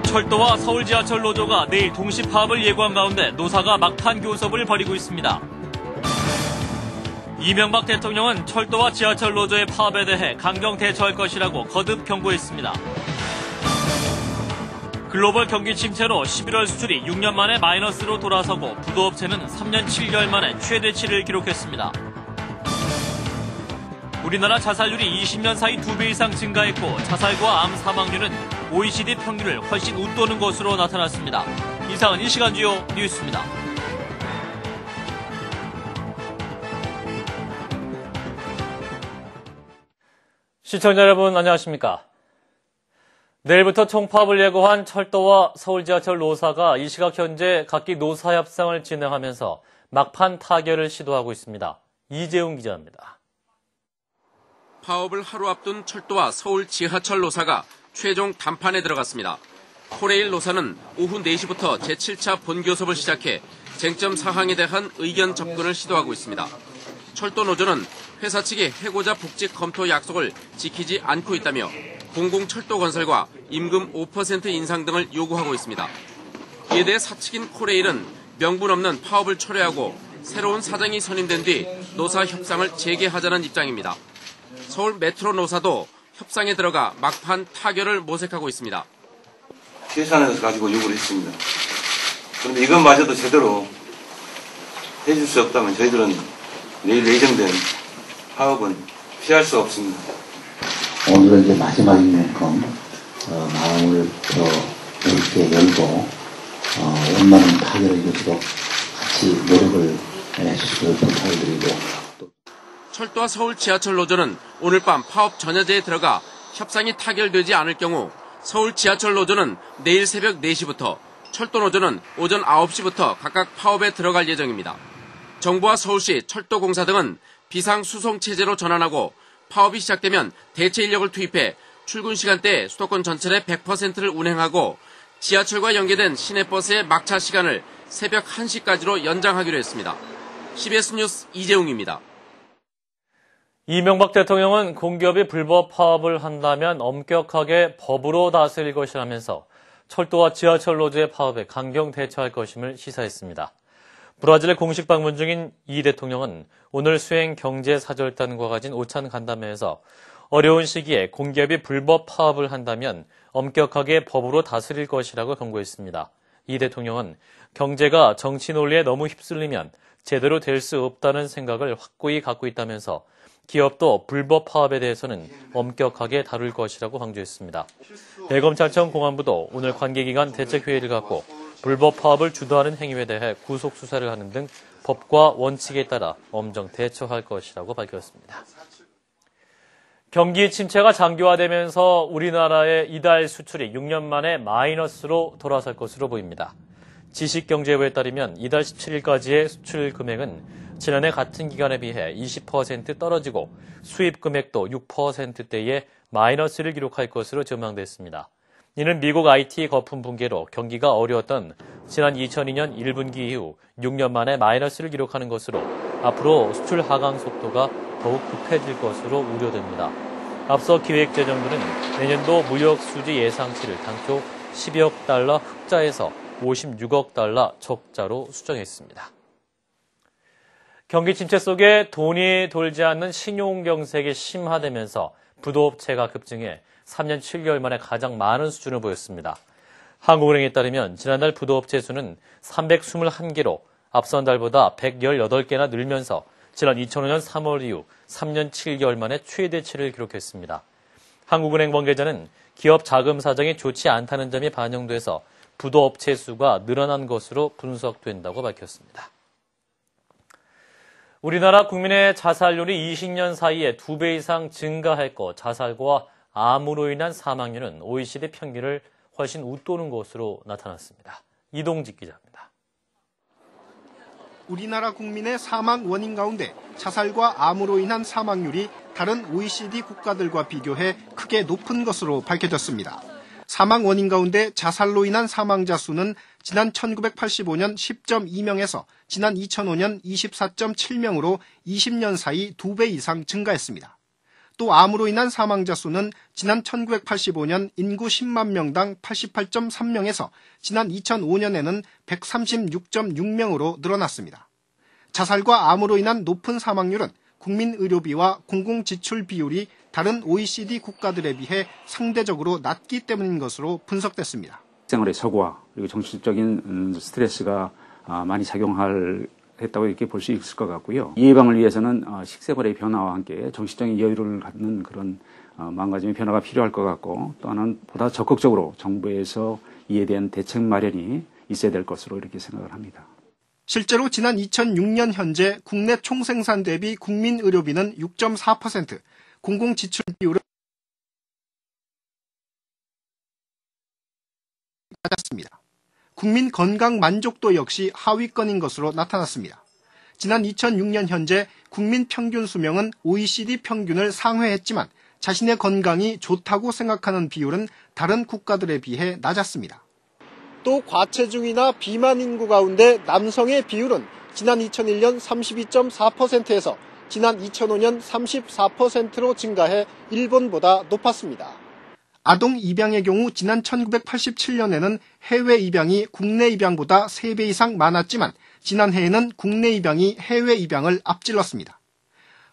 철도와 서울 지하철 노조가 내일 동시 파업을 예고한 가운데 노사가 막판 교섭을 벌이고 있습니다. 이명박 대통령은 철도와 지하철 노조의 파업에 대해 강경 대처할 것이라고 거듭 경고했습니다. 글로벌 경기 침체로 11월 수출이 6년 만에 마이너스로 돌아서고 부도업체는 3년 7개월 만에 최대치를 기록했습니다. 우리나라 자살률이 20년 사이 2배 이상 증가했고 자살과 암 사망률은 OECD 평균을 훨씬 웃도는 것으로 나타났습니다. 이상은 이 시간 주요 뉴스입니다. 시청자 여러분 안녕하십니까? 내일부터 총파업을 예고한 철도와 서울 지하철 노사가 이 시각 현재 각기 노사 협상을 진행하면서 막판 타결을 시도하고 있습니다. 이재웅 기자입니다. 파업을 하루 앞둔 철도와 서울 지하철 노사가 최종談判에 들어갔습니다. 코레일 노사는 오후 4시부터 제7차 본교섭을 시작해 쟁점 사항에 대한 의견 접근을 시도하고 있습니다. 철도 노조는 회사 측의 해고자 복직 검토 약속을 지키지 않고 있다며 공공철도건설과 임금 5% 인상 등을 요구하고 있습니다. 이에 대해 사측인 코레일은 명분 없는 파업을 철회하고 새로운 사장이 선임된 뒤 노사 협상을 재개하자는 입장입니다. 서울 메트로 노사도 협상에 들어가 막판 타결을 모색하고 있습니다. 계산해서 가지고 요구를 했습니다. 그런데 이것마저도 제대로 해줄 수 없다면 저희들은 내일 예정된 파업은 피할 수 없습니다. 오늘은 이제 마지막인 만큼 마음을 더 넓게 열고 원만한 타결을 이루도록 같이 노력을 해주시길 부탁을 드리고. 철도와 서울 지하철 노조는 오늘 밤 파업 전야제에 들어가 협상이 타결되지 않을 경우 서울 지하철 노조는 내일 새벽 4시부터 철도 노조는 오전 9시부터 각각 파업에 들어갈 예정입니다. 정부와 서울시 철도공사 등은 비상수송체제로 전환하고 파업이 시작되면 대체 인력을 투입해 출근 시간대에 수도권 전철의 100%를 운행하고 지하철과 연계된 시내버스의 막차 시간을 새벽 1시까지로 연장하기로 했습니다. CBS 뉴스 이재웅입니다. 이명박 대통령은 공기업이 불법 파업을 한다면 엄격하게 법으로 다스릴 것이라면서 철도와 지하철 노조의 파업에 강경 대처할 것임을 시사했습니다. 브라질에 공식 방문 중인 이 대통령은 오늘 수행 경제사절단과 가진 오찬 간담회에서 어려운 시기에 공기업이 불법 파업을 한다면 엄격하게 법으로 다스릴 것이라고 경고했습니다. 이 대통령은 경제가 정치 논리에 너무 휩쓸리면 제대로 될 수 없다는 생각을 확고히 갖고 있다면서 기업도 불법 파업에 대해서는 엄격하게 다룰 것이라고 강조했습니다. 대검찰청 공안부도 오늘 관계기관 대책회의를 갖고 불법 파업을 주도하는 행위에 대해 구속 수사를 하는 등 법과 원칙에 따라 엄정 대처할 것이라고 밝혔습니다. 경기 침체가 장기화되면서 우리나라의 이달 수출이 6년 만에 마이너스로 돌아설 것으로 보입니다. 지식경제부에 따르면 이달 17일까지의 수출 금액은 지난해 같은 기간에 비해 20% 떨어지고 수입 금액도 6%대의 마이너스를 기록할 것으로 전망됐습니다. 이는 미국 IT 거품 붕괴로 경기가 어려웠던 지난 2002년 1분기 이후 6년 만에 마이너스를 기록하는 것으로 앞으로 수출 하강 속도가 더욱 급해질 것으로 우려됩니다. 앞서 기획재정부는 내년도 무역 수지 예상치를 당초 12억 달러 흑자에서 56억 달러 적자로 수정했습니다. 경기 침체 속에 돈이 돌지 않는 신용경색이 심화되면서 부도업체가 급증해 3년 7개월 만에 가장 많은 수준을 보였습니다. 한국은행에 따르면 지난달 부도업체 수는 321개로 앞선 달보다 118개나 늘면서 지난 2005년 3월 이후 3년 7개월 만에 최대치를 기록했습니다. 한국은행 관계자는 기업 자금 사정이 좋지 않다는 점이 반영돼서 부도업체 수가 늘어난 것으로 분석된다고 밝혔습니다. 우리나라 국민의 자살률이 20년 사이에 2배 이상 증가했고 자살과 암으로 인한 사망률은 OECD 평균을 훨씬 웃도는 것으로 나타났습니다. 이동직 기자입니다. 우리나라 국민의 사망 원인 가운데 자살과 암으로 인한 사망률이 다른 OECD 국가들과 비교해 크게 높은 것으로 밝혀졌습니다. 사망 원인 가운데 자살로 인한 사망자 수는 지난 1985년 10.2명에서 지난 2005년 24.7명으로 20년 사이 2배 이상 증가했습니다. 또 암으로 인한 사망자 수는 지난 1985년 인구 10만 명당 88.3명에서 지난 2005년에는 136.6명으로 늘어났습니다. 자살과 암으로 인한 높은 사망률은 국민 의료비와 공공지출 비율이 다른 OECD 국가들에 비해 상대적으로 낮기 때문인 것으로 분석됐습니다. 생활의 저고와 그리고 정신적인 스트레스가 많이 작용했다고 이렇게 볼 수 있을 것 같고요. 이 예방을 위해서는 식생활의 변화와 함께 정신적인 여유를 갖는 그런 마음가짐의 변화가 필요할 것 같고, 또 하나는 보다 적극적으로 정부에서 이에 대한 대책 마련이 있어야 될 것으로 이렇게 생각을 합니다. 실제로 지난 2006년 현재 국내 총생산 대비 국민 의료비는 6.4%, 공공지출 비율은 낮았습니다. 국민 건강 만족도 역시 하위권인 것으로 나타났습니다. 지난 2006년 현재 국민 평균 수명은 OECD 평균을 상회했지만 자신의 건강이 좋다고 생각하는 비율은 다른 국가들에 비해 낮았습니다. 또 과체중이나 비만 인구 가운데 남성의 비율은 지난 2001년 32.4%에서 지난 2005년 34%로 증가해 일본보다 높았습니다. 아동 입양의 경우 지난 1987년에는 해외 입양이 국내 입양보다 3배 이상 많았지만 지난해에는 국내 입양이 해외 입양을 앞질렀습니다.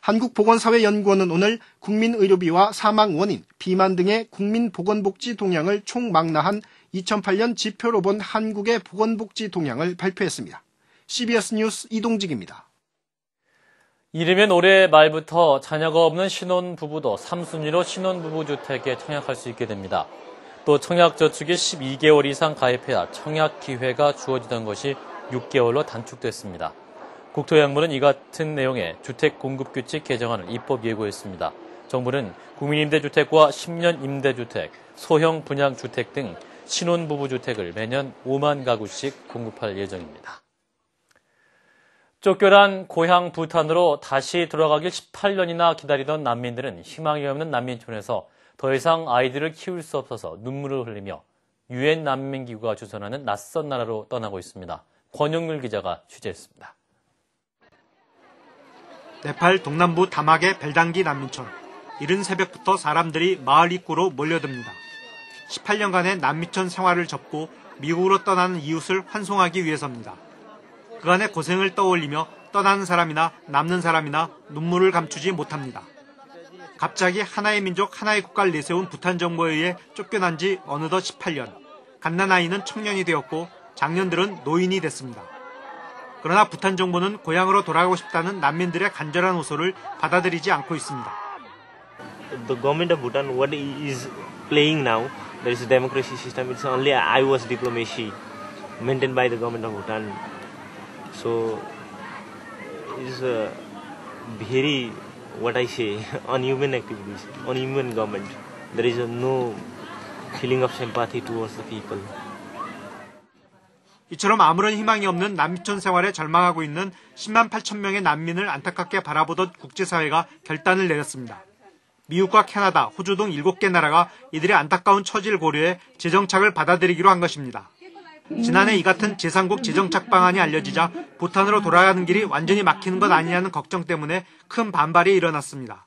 한국보건사회연구원은 오늘 국민의료비와 사망 원인, 비만 등의 국민보건복지 동향을 총망라한 2008년 지표로 본 한국의 보건복지 동향을 발표했습니다. CBS 뉴스 이동직입니다. 이르면 올해 말부터 자녀가 없는 신혼부부도 3순위로 신혼부부주택에 청약할 수 있게 됩니다. 또 청약저축이 12개월 이상 가입해야 청약기회가 주어지던 것이 6개월로 단축됐습니다. 국토양문은 이 같은 내용의 주택공급규칙 개정안을 입법 예고했습니다. 정부는 국민임대주택과 10년 임대주택, 소형 분양주택 등 신혼부부주택을 매년 5만 가구씩 공급할 예정입니다. 쫓겨난 고향 부탄으로 다시 돌아가길 18년이나 기다리던 난민들은 희망이 없는 난민촌에서 더 이상 아이들을 키울 수 없어서 눈물을 흘리며 유엔 난민기구가 주선하는 낯선 나라로 떠나고 있습니다. 권영률 기자가 취재했습니다. 네팔 동남부 다막의 벨당기 난민촌. 이른 새벽부터 사람들이 마을 입구로 몰려듭니다. 18년간의 난민촌 생활을 접고 미국으로 떠나는 이웃을 환송하기 위해서입니다. 그간의 고생을 떠올리며 떠나는 사람이나 남는 사람이나 눈물을 감추지 못합니다. 갑자기 하나의 민족, 하나의 국가를 내세운 부탄 정부에 의해 쫓겨난 지 어느덧 18년. 갓난아이는 청년이 되었고 장년들은 노인이 됐습니다. 그러나 부탄 정부는 고향으로 돌아가고 싶다는 난민들의 간절한 호소를 받아들이지 않고 있습니다. The government of Bhutan, what is playing now, there is a democracy system. It's only IWAS diplomacy maintained by the government of Bhutan. So it's very, what I say, unhuman activities, unhuman government. There is no feeling of sympathy towards the people. 이처럼 아무런 희망이 없는 난민촌 생활에 절망하고 있는 10만 8천 명의 난민을 안타깝게 바라보던 국제사회가 결단을 내렸습니다. 미국과 캐나다, 호주 등 7개 나라가 이들의 안타까운 처지를 고려해 재정착을 받아들이기로 한 것입니다. 지난해 이 같은 제3국 재정착 방안이 알려지자 부탄으로 돌아가는 길이 완전히 막히는 것 아니냐는 걱정 때문에 큰 반발이 일어났습니다.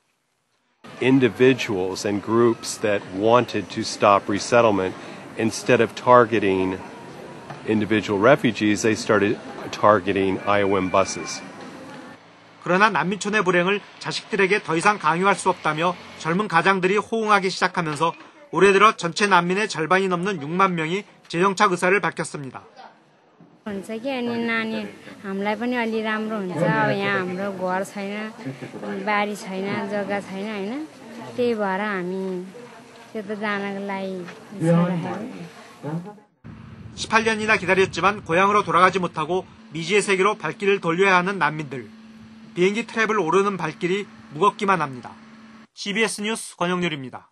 Individuals and groups that wanted to stop resettlement, instead of targeting individual refugees, they started targeting IOM buses. 그러나 난민촌의 불행을 자식들에게 더 이상 강요할 수 없다며 젊은 가장들이 호응하기 시작하면서 올해 들어 전체 난민의 절반이 넘는 6만 명이 재정착 의사를 밝혔습니다. हुन्छ कि अनि नानी हामीलाई पनि अलि राम्रो हुन्छ अब यहाँ हाम्रो घर छैन बारी छैन जग्गा छैन हैन त्यही भएर हामी त्यता जानको लागि सोचिरहेको 18년이나 기다렸지만 고향으로 돌아가지 못하고 미지의 세계로 발길을 돌려야 하는 난민들. 비행기 트랩을 오르는 발길이 무겁기만 합니다. CBS 뉴스 권영률입니다.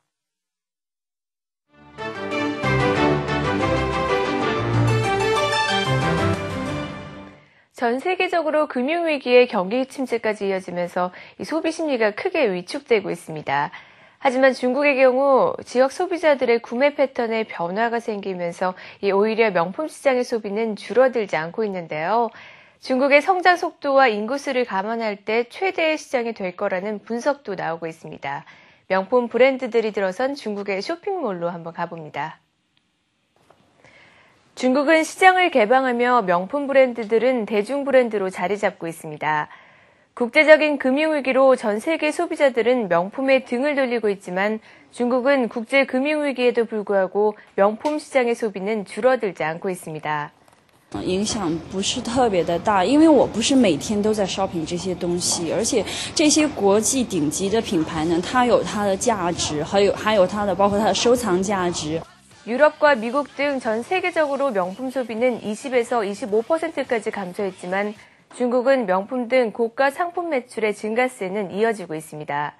전 세계적으로 금융위기의 경기 침체까지 이어지면서 이 소비 심리가 크게 위축되고 있습니다. 하지만 중국의 경우 지역 소비자들의 구매 패턴에 변화가 생기면서 오히려 명품 시장의 소비는 줄어들지 않고 있는데요. 중국의 성장 속도와 인구수를 감안할 때 최대의 시장이 될 거라는 분석도 나오고 있습니다. 명품 브랜드들이 들어선 중국의 쇼핑몰로 한번 가봅니다. 중국은 시장을 개방하며 명품 브랜드들은 대중 브랜드로 자리 잡고 있습니다. 국제적인 금융위기로 전 세계 소비자들은 명품에 등을 돌리고 있지만 중국은 국제 금융위기에도 불구하고 명품 시장의 소비는 줄어들지 않고 있습니다. 影响不是特别的大，因为我不是每天都在 shopping 这些东西，而且这些国际顶级的品牌呢，它有它的价值，还有它的包括它的收藏价值。 유럽과 미국 등 전 세계적으로 명품 소비는 20에서 25%까지 감소했지만 중국은 명품 등 고가 상품 매출의 증가세는 이어지고 있습니다.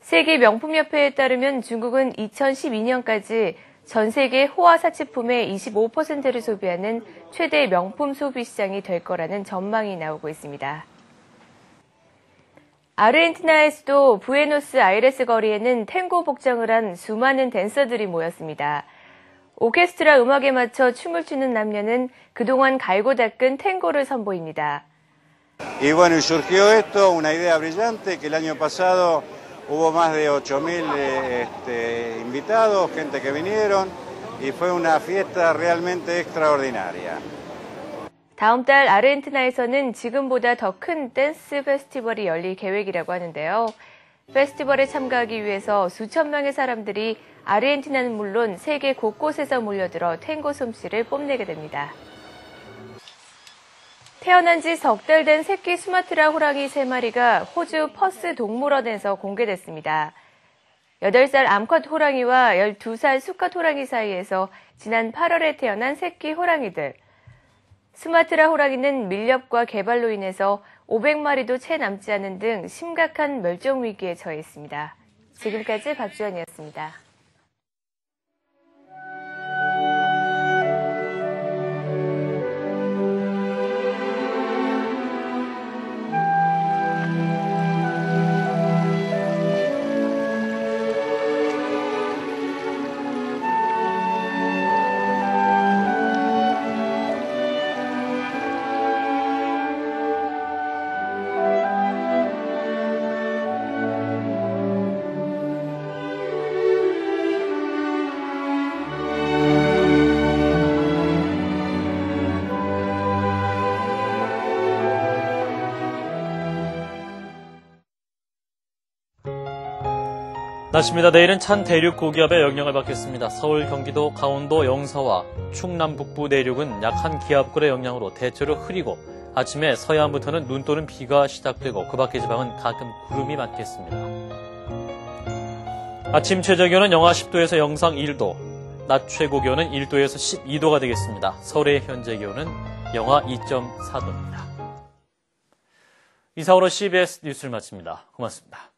세계 명품협회에 따르면 중국은 2012년까지 전 세계 호화 사치품의 25%를 소비하는 최대 명품 소비 시장이 될 거라는 전망이 나오고 있습니다. 아르헨티나의 수도 부에노스아이레스 거리에는 탱고 복장을 한 수많은 댄서들이 모였습니다. 오케스트라 음악에 맞춰 춤을 추는 남녀는 그동안 갈고 닦은 탱고를 선보입니다. Y bueno, surgió esto, una idea brillante, que el año pasado hubo más de 8.000 invitados, gente que vinieron, y fue una fiesta realmente extraordinaria. 다음 달 아르헨티나에서는 지금보다 더 큰 댄스 페스티벌이 열릴 계획이라고 하는데요. 페스티벌에 참가하기 위해서 수천 명의 사람들이 아르헨티나는 물론 세계 곳곳에서 몰려들어 탱고 솜씨를 뽐내게 됩니다. 태어난 지 석 달 된 새끼 수마트라 호랑이 3마리가 호주 퍼스 동물원에서 공개됐습니다. 8살 암컷 호랑이와 12살 수컷 호랑이 사이에서 지난 8월에 태어난 새끼 호랑이들. 수마트라 호랑이는 밀렵과 개발로 인해서 500마리도 채 남지 않은 등 심각한 멸종 위기에 처해 있습니다. 지금까지 박주연이었습니다. 날씨입니다. 내일은 찬 대륙 고기압의 영향을 받겠습니다. 서울, 경기도, 강원도, 영서와 충남 북부 내륙은 약한 기압골의 영향으로 대체로 흐리고 아침에 서해안부터는 눈 또는 비가 시작되고 그 밖의 지방은 가끔 구름이 많겠습니다. 아침 최저기온은 영하 10도에서 영상 1도, 낮 최고기온은 1도에서 12도가 되겠습니다. 서울의 현재 기온은 영하 2.4도입니다. 이상으로 CBS 뉴스를 마칩니다. 고맙습니다.